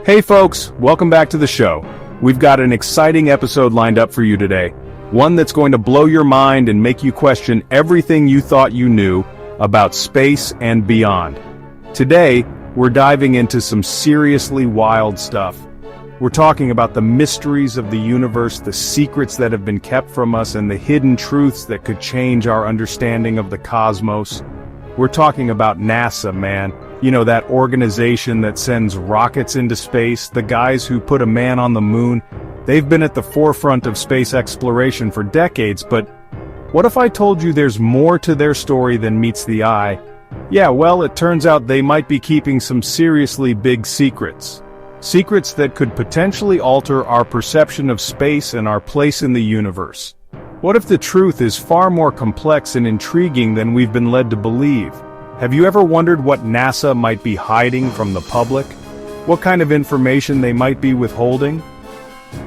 Hey folks, welcome back to the show. We've got an exciting episode lined up for you today. One that's going to blow your mind and make you question everything you thought you knew about space and beyond. Today, we're diving into some seriously wild stuff. We're talking about the mysteries of the universe, the secrets that have been kept from us, and the hidden truths that could change our understanding of the cosmos. We're talking about NASA, man. You know, that organization that sends rockets into space, the guys who put a man on the moon. They've been at the forefront of space exploration for decades, but what if I told you there's more to their story than meets the eye? Yeah, well, it turns out they might be keeping some seriously big secrets. Secrets that could potentially alter our perception of space and our place in the universe. What if the truth is far more complex and intriguing than we've been led to believe? Have you ever wondered what NASA might be hiding from the public? What kind of information they might be withholding?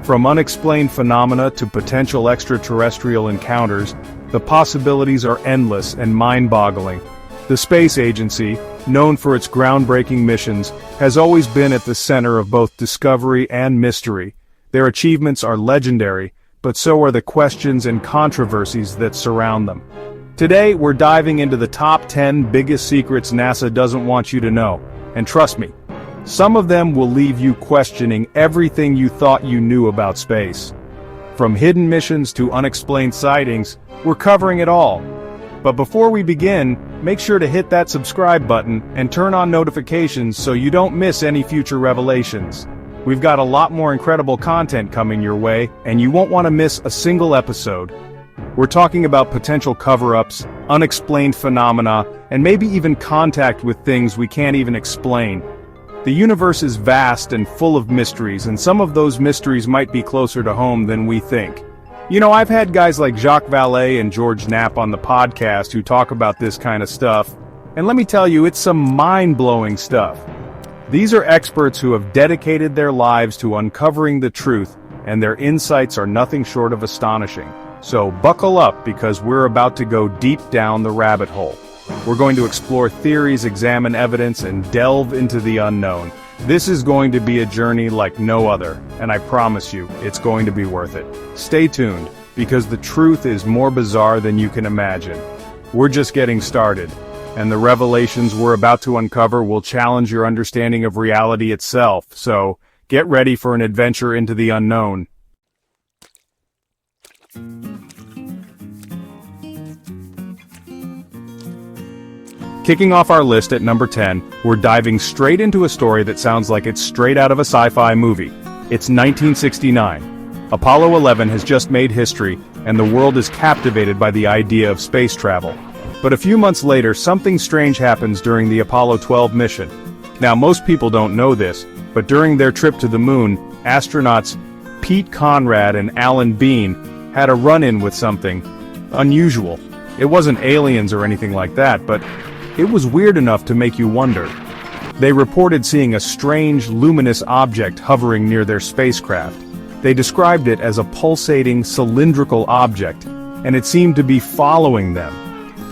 From unexplained phenomena to potential extraterrestrial encounters, the possibilities are endless and mind-boggling. The space agency, known for its groundbreaking missions, has always been at the center of both discovery and mystery. Their achievements are legendary, but so are the questions and controversies that surround them. Today, we're diving into the top 10 biggest secrets NASA doesn't want you to know. And trust me, some of them will leave you questioning everything you thought you knew about space. From hidden missions to unexplained sightings, we're covering it all. But before we begin, make sure to hit that subscribe button and turn on notifications so you don't miss any future revelations. We've got a lot more incredible content coming your way, and you won't want to miss a single episode. We're talking about potential cover-ups, unexplained phenomena, and maybe even contact with things we can't even explain. The universe is vast and full of mysteries, and some of those mysteries might be closer to home than we think. You know, I've had guys like Jacques Vallée and George Knapp on the podcast who talk about this kind of stuff, and let me tell you, it's some mind-blowing stuff. These are experts who have dedicated their lives to uncovering the truth, and their insights are nothing short of astonishing. So buckle up, because we're about to go deep down the rabbit hole. We're going to explore theories, examine evidence, and delve into the unknown. This is going to be a journey like no other, and I promise you, it's going to be worth it. Stay tuned, because the truth is more bizarre than you can imagine. We're just getting started, and the revelations we're about to uncover will challenge your understanding of reality itself, so get ready for an adventure into the unknown. Kicking off our list at number 10, we're diving straight into a story that sounds like it's straight out of a sci-fi movie. It's 1969. Apollo 11 has just made history, and the world is captivated by the idea of space travel. But a few months later, something strange happens during the Apollo 12 mission. Now, most people don't know this, but during their trip to the moon, astronauts Pete Conrad and Alan Bean had a run-in with something unusual. It wasn't aliens or anything like that, but it was weird enough to make you wonder. They reported seeing a strange, luminous object hovering near their spacecraft. They described it as a pulsating, cylindrical object, and it seemed to be following them.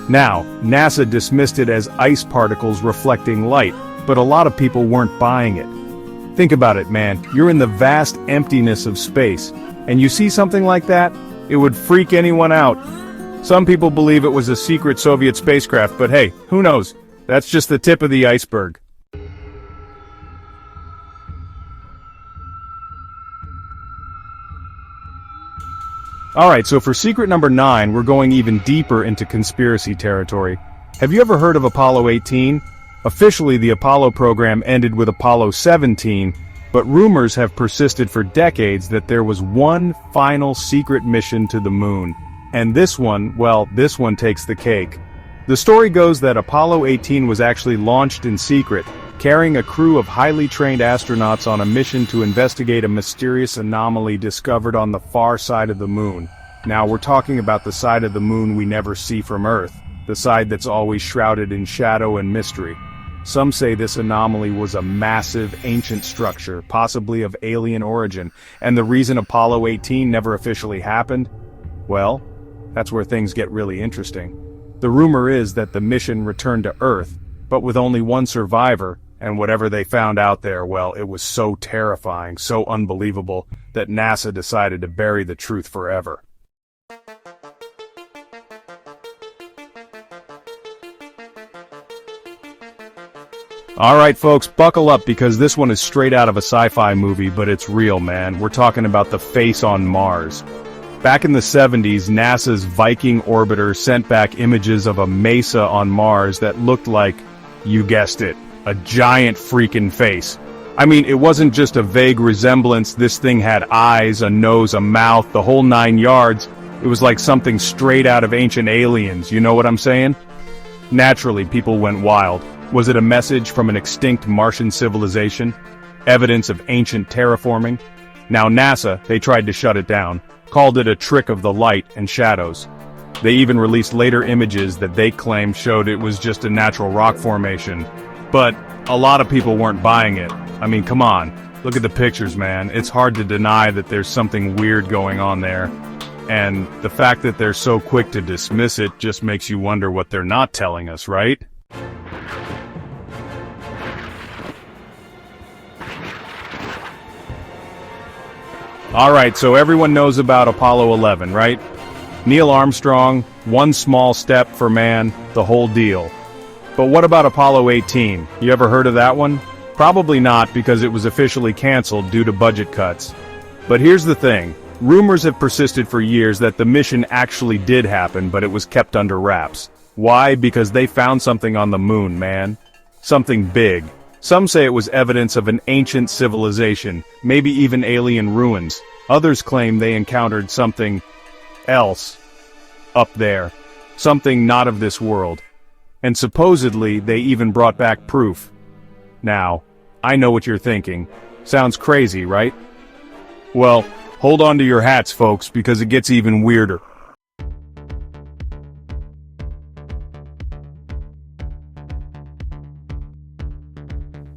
Now, NASA dismissed it as ice particles reflecting light, but a lot of people weren't buying it. Think about it, man. You're in the vast emptiness of space, and you see something like that? It would freak anyone out. Some people believe it was a secret Soviet spacecraft, but hey, who knows? That's just the tip of the iceberg. Alright, so for secret number 9, we're going even deeper into conspiracy territory. Have you ever heard of Apollo 18? Officially, the Apollo program ended with Apollo 17, but rumors have persisted for decades that there was one final secret mission to the moon. And this one, well, this one takes the cake. The story goes that Apollo 18 was actually launched in secret, carrying a crew of highly trained astronauts on a mission to investigate a mysterious anomaly discovered on the far side of the moon. Now, we're talking about the side of the moon we never see from Earth, the side that's always shrouded in shadow and mystery. Some say this anomaly was a massive, ancient structure, possibly of alien origin, and the reason Apollo 18 never officially happened? Well, that's where things get really interesting. The rumor is that the mission returned to Earth, but with only one survivor, And whatever they found out there, well, it was so terrifying, so unbelievable, that NASA decided to bury the truth forever. Alright folks, buckle up because this one is straight out of a sci-fi movie, but it's real, man. We're talking about the face on Mars. Back in the 70s, NASA's Viking orbiter sent back images of a mesa on Mars that looked like, you guessed it, a giant freaking face. I mean, it wasn't just a vague resemblance, this thing had eyes, a nose, a mouth, the whole 9 yards. It was like something straight out of Ancient Aliens, you know what I'm saying? Naturally, people went wild. Was it a message from an extinct Martian civilization? Evidence of ancient terraforming? Now NASA, they tried to shut it down, called it a trick of the light and shadows. They even released later images that they claimed showed it was just a natural rock formation. But a lot of people weren't buying it. I mean, come on, look at the pictures, man. It's hard to deny that there's something weird going on there. And the fact that they're so quick to dismiss it just makes you wonder what they're not telling us, right? Alright, so everyone knows about Apollo 11, right? Neil Armstrong, one small step for man, the whole deal. But what about Apollo 18? You ever heard of that one? Probably not, because it was officially canceled due to budget cuts. But here's the thing. Rumors have persisted for years that the mission actually did happen, but it was kept under wraps. Why? Because they found something on the moon, man. Something big. Some say it was evidence of an ancient civilization, maybe even alien ruins. Others claim they encountered something else up there. Something not of this world. And supposedly, they even brought back proof. Now, I know what you're thinking. Sounds crazy, right? Well, hold on to your hats, folks, because it gets even weirder.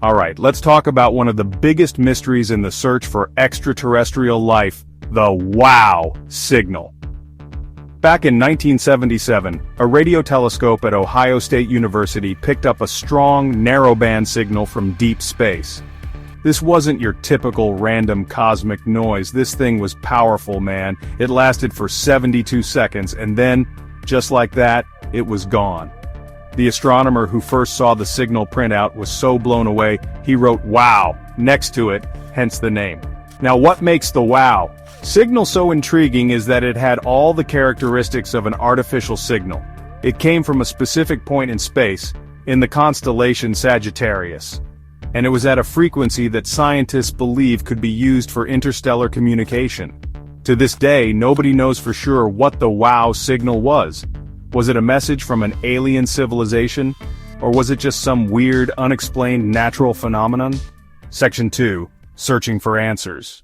Alright, let's talk about one of the biggest mysteries in the search for extraterrestrial life, the WOW signal. Back in 1977, a radio telescope at Ohio State University picked up a strong, narrowband signal from deep space. This wasn't your typical random cosmic noise. This thing was powerful, man. It lasted for 72 seconds, and then, just like that, it was gone. The astronomer who first saw the signal printout was so blown away, he wrote "WOW" next to it, hence the name. Now what makes the WOW signal so intriguing is that it had all the characteristics of an artificial signal. It came from a specific point in space, in the constellation Sagittarius. And it was at a frequency that scientists believe could be used for interstellar communication. To this day, nobody knows for sure what the WOW signal was. Was it a message from an alien civilization? Or was it just some weird, unexplained natural phenomenon? Section 2. Searching for answers.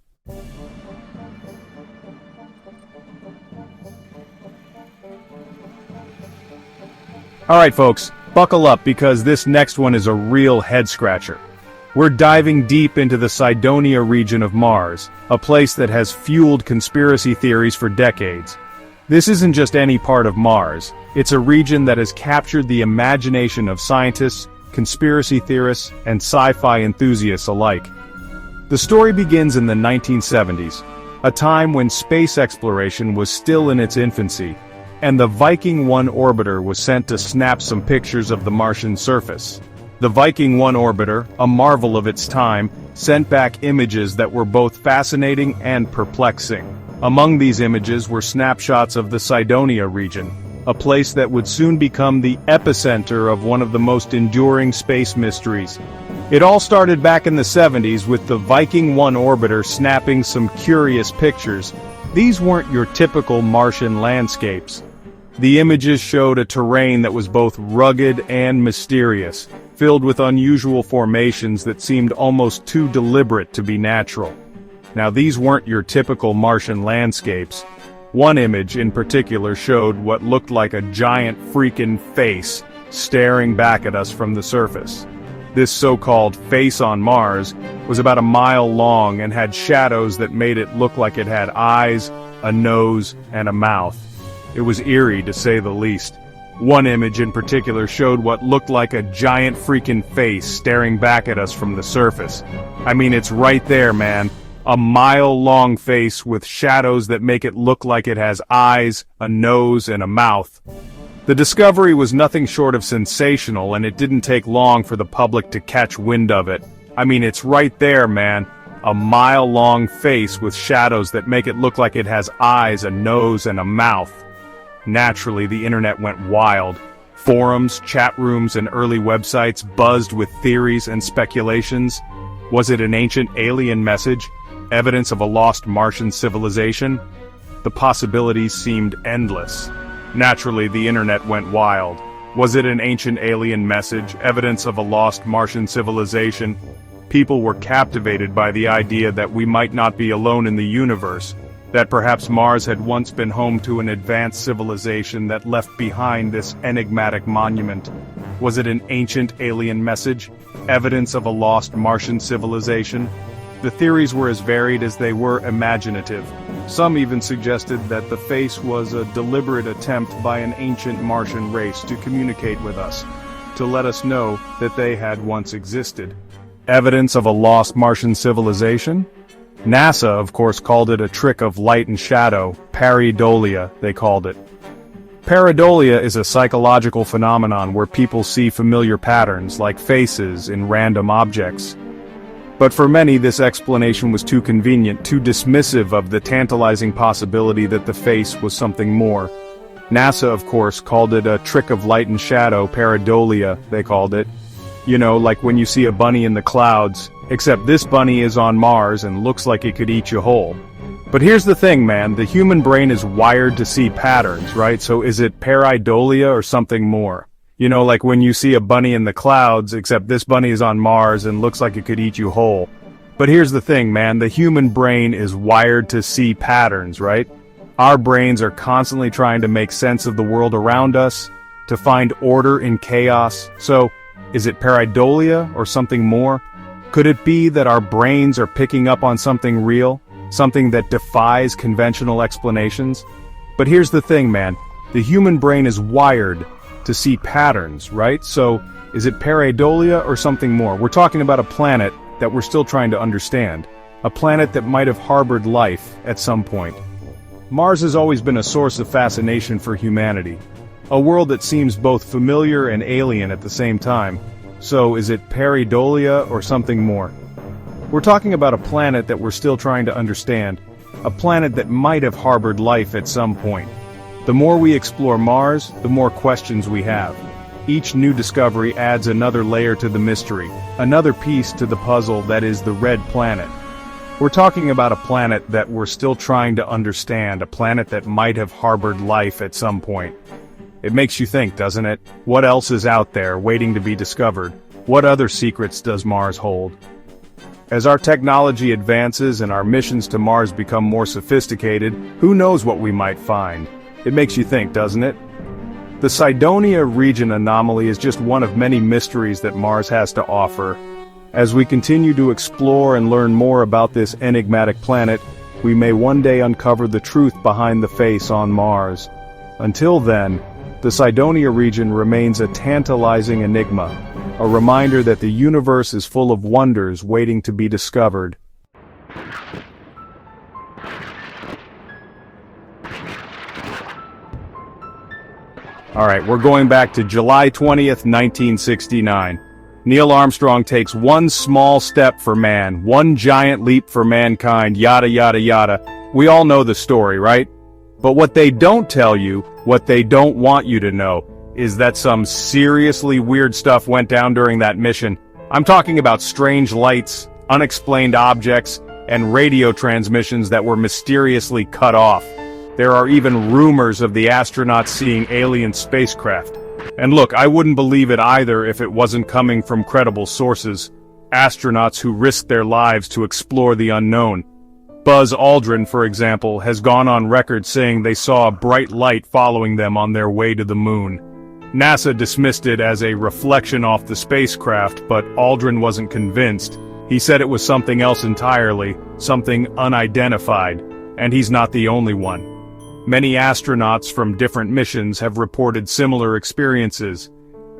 Alright folks, buckle up because this next one is a real head-scratcher. We're diving deep into the Cydonia region of Mars, a place that has fueled conspiracy theories for decades. This isn't just any part of Mars, it's a region that has captured the imagination of scientists, conspiracy theorists, and sci-fi enthusiasts alike. The story begins in the 1970s, a time when space exploration was still in its infancy, and the Viking 1 orbiter was sent to snap some pictures of the Martian surface. The Viking 1 orbiter, a marvel of its time, sent back images that were both fascinating and perplexing. Among these images were snapshots of the Cydonia region, a place that would soon become the epicenter of one of the most enduring space mysteries. It all started back in the 70s with the Viking 1 orbiter snapping some curious pictures. These weren't your typical Martian landscapes. The images showed a terrain that was both rugged and mysterious, filled with unusual formations that seemed almost too deliberate to be natural. Now these weren't your typical Martian landscapes. One image in particular showed what looked like a giant freaking face staring back at us from the surface. This so-called face on Mars was about a mile long and had shadows that made it look like it had eyes, a nose, and a mouth. It was eerie to say the least. One image in particular showed what looked like a giant freaking face staring back at us from the surface. I mean, it's right there, man. A mile-long face with shadows that make it look like it has eyes, a nose, and a mouth. The discovery was nothing short of sensational, and it didn't take long for the public to catch wind of it. I mean, it's right there, man. A mile-long face with shadows that make it look like it has eyes, a nose, and a mouth. Naturally, the internet went wild. Forums, chat rooms, and early websites buzzed with theories and speculations. Was it an ancient alien message? Evidence of a lost Martian civilization? The possibilities seemed endless. Naturally, the internet went wild. Was it an ancient alien message? Evidence of a lost Martian civilization? People were captivated by the idea that we might not be alone in the universe, that perhaps Mars had once been home to an advanced civilization that left behind this enigmatic monument. Was it an ancient alien message? Evidence of a lost Martian civilization? The theories were as varied as they were imaginative. Some even suggested that the face was a deliberate attempt by an ancient Martian race to communicate with us, to let us know that they had once existed. Evidence of a lost Martian civilization? NASA, of course, called it a trick of light and shadow, pareidolia, they called it. Pareidolia is a psychological phenomenon where people see familiar patterns, like faces, in random objects. But for many, this explanation was too convenient, too dismissive of the tantalizing possibility that the face was something more. NASA, of course, called it a trick of light and shadow, pareidolia, they called it. You know, like when you see a bunny in the clouds, except this bunny is on Mars and looks like it could eat you whole. But here's the thing, man, the human brain is wired to see patterns, right? So is it pareidolia or something more? You know, like when you see a bunny in the clouds, except this bunny is on Mars and looks like it could eat you whole. But here's the thing, man, the human brain is wired to see patterns, right? Our brains are constantly trying to make sense of the world around us, to find order in chaos. So, is it pareidolia or something more? Could it be that our brains are picking up on something real, something that defies conventional explanations? But here's the thing, man, the human brain is wired to see patterns, right? So, is it pareidolia or something more? We're talking about a planet that we're still trying to understand. A planet that might have harbored life at some point. Mars has always been a source of fascination for humanity. A world that seems both familiar and alien at the same time. So, is it pareidolia or something more? We're talking about a planet that we're still trying to understand. A planet that might have harbored life at some point. The more we explore Mars, the more questions we have. Each new discovery adds another layer to the mystery, another piece to the puzzle that is the red planet. We're talking about a planet that we're still trying to understand, a planet that might have harbored life at some point. It makes you think, doesn't it? What else is out there waiting to be discovered? What other secrets does Mars hold? As our technology advances and our missions to Mars become more sophisticated, who knows what we might find? It makes you think, doesn't it? The Cydonia region anomaly is just one of many mysteries that Mars has to offer. As we continue to explore and learn more about this enigmatic planet, we may one day uncover the truth behind the face on Mars. Until then, the Cydonia region remains a tantalizing enigma, a reminder that the universe is full of wonders waiting to be discovered. Alright, we're going back to July 20th, 1969. Neil Armstrong takes one small step for man, one giant leap for mankind, yada yada yada. We all know the story, right? But what they don't tell you, what they don't want you to know, is that some seriously weird stuff went down during that mission. I'm talking about strange lights, unexplained objects, and radio transmissions that were mysteriously cut off. There are even rumors of the astronauts seeing alien spacecraft. And look, I wouldn't believe it either if it wasn't coming from credible sources. Astronauts who risked their lives to explore the unknown. Buzz Aldrin, for example, has gone on record saying they saw a bright light following them on their way to the moon. NASA dismissed it as a reflection off the spacecraft, but Aldrin wasn't convinced. He said it was something else entirely, something unidentified, and he's not the only one. Many astronauts from different missions have reported similar experiences.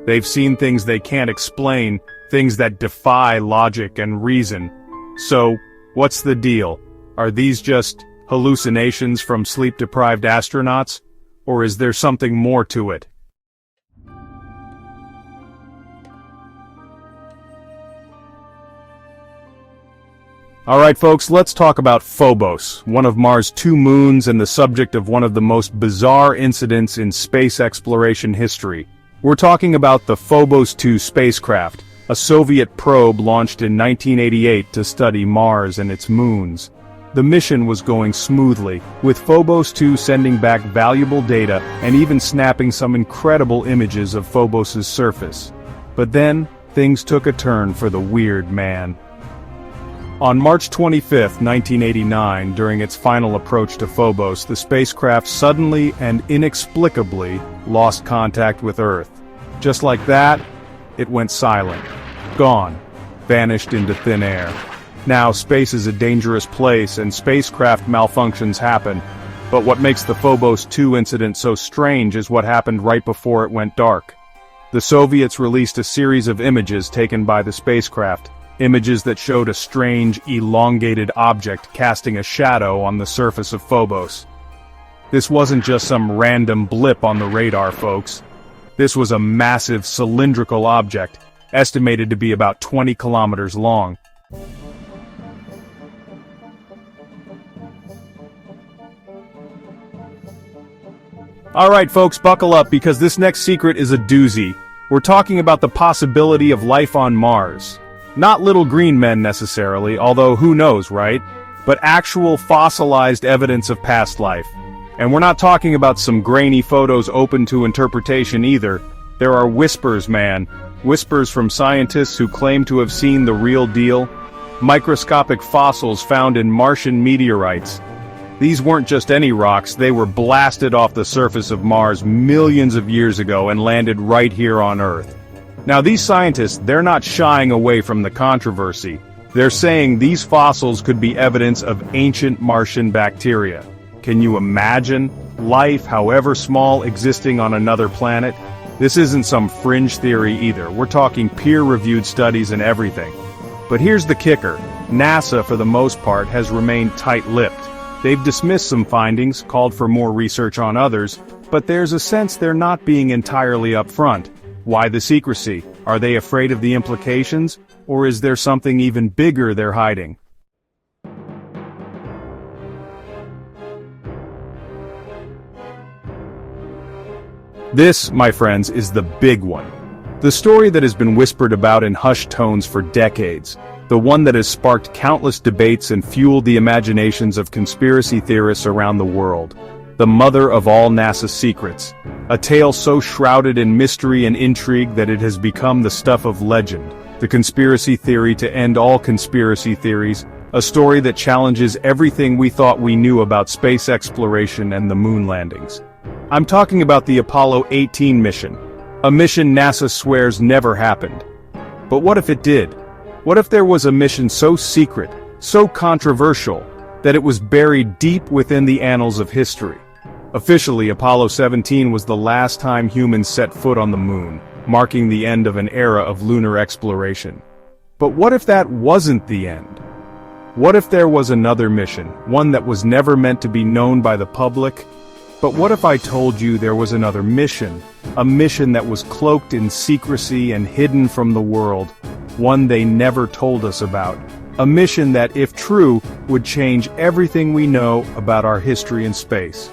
They've seen things they can't explain, things that defy logic and reason. So, what's the deal? Are these just hallucinations from sleep-deprived astronauts? Or is there something more to it? Alright folks, let's talk about Phobos, one of Mars' 2 moons and the subject of one of the most bizarre incidents in space exploration history. We're talking about the Phobos 2 spacecraft, a Soviet probe launched in 1988 to study Mars and its moons. The mission was going smoothly, with Phobos 2 sending back valuable data and even snapping some incredible images of Phobos' surface. But then, things took a turn for the weird man. On March 25, 1989, during its final approach to Phobos, the spacecraft suddenly and inexplicably lost contact with Earth. Just like that, it went silent. Gone. Vanished into thin air. Now, space is a dangerous place and spacecraft malfunctions happen. But what makes the Phobos 2 incident so strange is what happened right before it went dark. The Soviets released a series of images taken by the spacecraft. Images that showed a strange, elongated object casting a shadow on the surface of Phobos. This wasn't just some random blip on the radar, folks. This was a massive cylindrical object, estimated to be about 20 kilometers long. Alright folks, buckle up because this next secret is a doozy. We're talking about the possibility of life on Mars. Not little green men necessarily, although who knows, right? But actual fossilized evidence of past life. And we're not talking about some grainy photos open to interpretation either. There are whispers, man. Whispers from scientists who claim to have seen the real deal. Microscopic fossils found in Martian meteorites. These weren't just any rocks, they were blasted off the surface of Mars millions of years ago and landed right here on Earth. Now these scientists, they're not shying away from the controversy. They're saying these fossils could be evidence of ancient Martian bacteria. Can you imagine life, however small, existing on another planet? This isn't some fringe theory either. We're talking peer-reviewed studies and everything. But here's the kicker. NASA, for the most part, has remained tight-lipped. They've dismissed some findings, called for more research on others, but there's a sense they're not being entirely upfront. Why the secrecy? Are they afraid of the implications? Or is there something even bigger they're hiding? This, my friends, is the big one. The story that has been whispered about in hushed tones for decades. The one that has sparked countless debates and fueled the imaginations of conspiracy theorists around the world. The mother of all NASA secrets. A tale so shrouded in mystery and intrigue that it has become the stuff of legend. The conspiracy theory to end all conspiracy theories. A story that challenges everything we thought we knew about space exploration and the moon landings. I'm talking about the Apollo 18 mission. A mission NASA swears never happened. But what if it did? What if there was a mission so secret, so controversial, that it was buried deep within the annals of history? Officially, Apollo 17 was the last time humans set foot on the moon, marking the end of an era of lunar exploration. But what if that wasn't the end? What if there was another mission, one that was never meant to be known by the public? But what if I told you there was another mission, a mission that was cloaked in secrecy and hidden from the world, one they never told us about, a mission that, if true, would change everything we know about our history in space?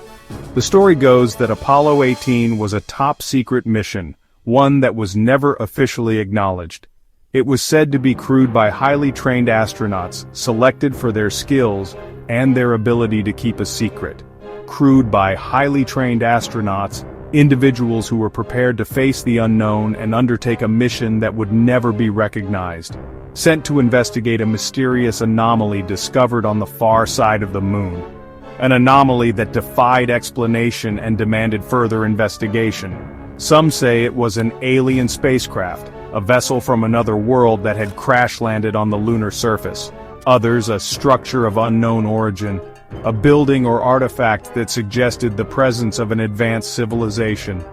The story goes that Apollo 18 was a top-secret mission, one that was never officially acknowledged. It was said to be crewed by highly trained astronauts, selected for their skills and their ability to keep a secret. Crewed by highly trained astronauts, individuals who were prepared to face the unknown and undertake a mission that would never be recognized. Sent to investigate a mysterious anomaly discovered on the far side of the moon. An anomaly that defied explanation and demanded further investigation. Some say it was an alien spacecraft, a vessel from another world that had crash-landed on the lunar surface. Others, a structure of unknown origin, a building or artifact that suggested the presence of an advanced civilization.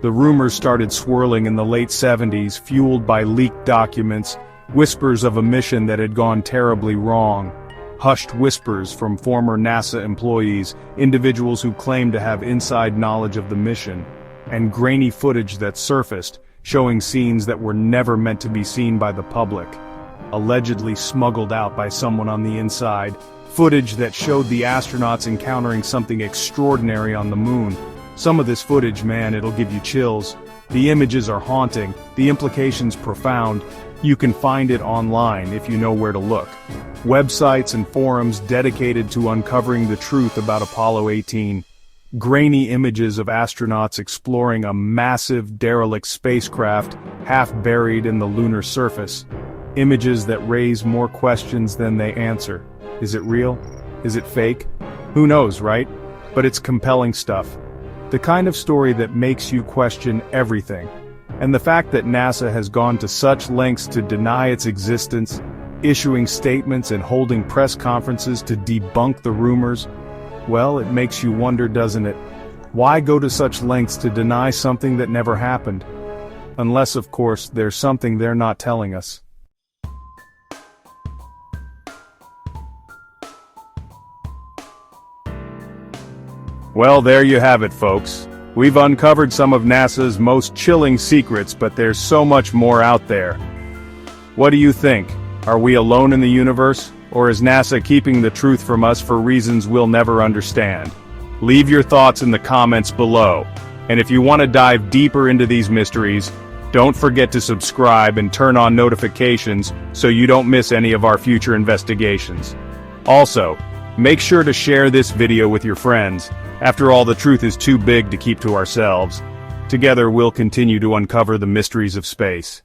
The rumors started swirling in the late 70s, fueled by leaked documents, whispers of a mission that had gone terribly wrong, hushed whispers from former NASA employees, individuals who claimed to have inside knowledge of the mission, and grainy footage that surfaced, showing scenes that were never meant to be seen by the public, allegedly smuggled out by someone on the inside, footage that showed the astronauts encountering something extraordinary on the moon. Some of this footage, man, it'll give you chills. The images are haunting, the implications profound. You can find it online if you know where to look. Websites and forums dedicated to uncovering the truth about Apollo 18. Grainy images of astronauts exploring a massive, derelict spacecraft, half buried in the lunar surface. Images that raise more questions than they answer. Is it real? Is it fake? Who knows, right? But it's compelling stuff. The kind of story that makes you question everything. And the fact that NASA has gone to such lengths to deny its existence, issuing statements and holding press conferences to debunk the rumors, well, it makes you wonder, doesn't it? Why go to such lengths to deny something that never happened? Unless, of course, there's something they're not telling us. Well, there you have it, folks. We've uncovered some of NASA's most chilling secrets, but there's so much more out there. What do you think? Are we alone in the universe? Or is NASA keeping the truth from us for reasons we'll never understand? Leave your thoughts in the comments below. And if you want to dive deeper into these mysteries, don't forget to subscribe and turn on notifications so you don't miss any of our future investigations. Also, make sure to share this video with your friends. After all, the truth is too big to keep to ourselves. Together we'll continue to uncover the mysteries of space.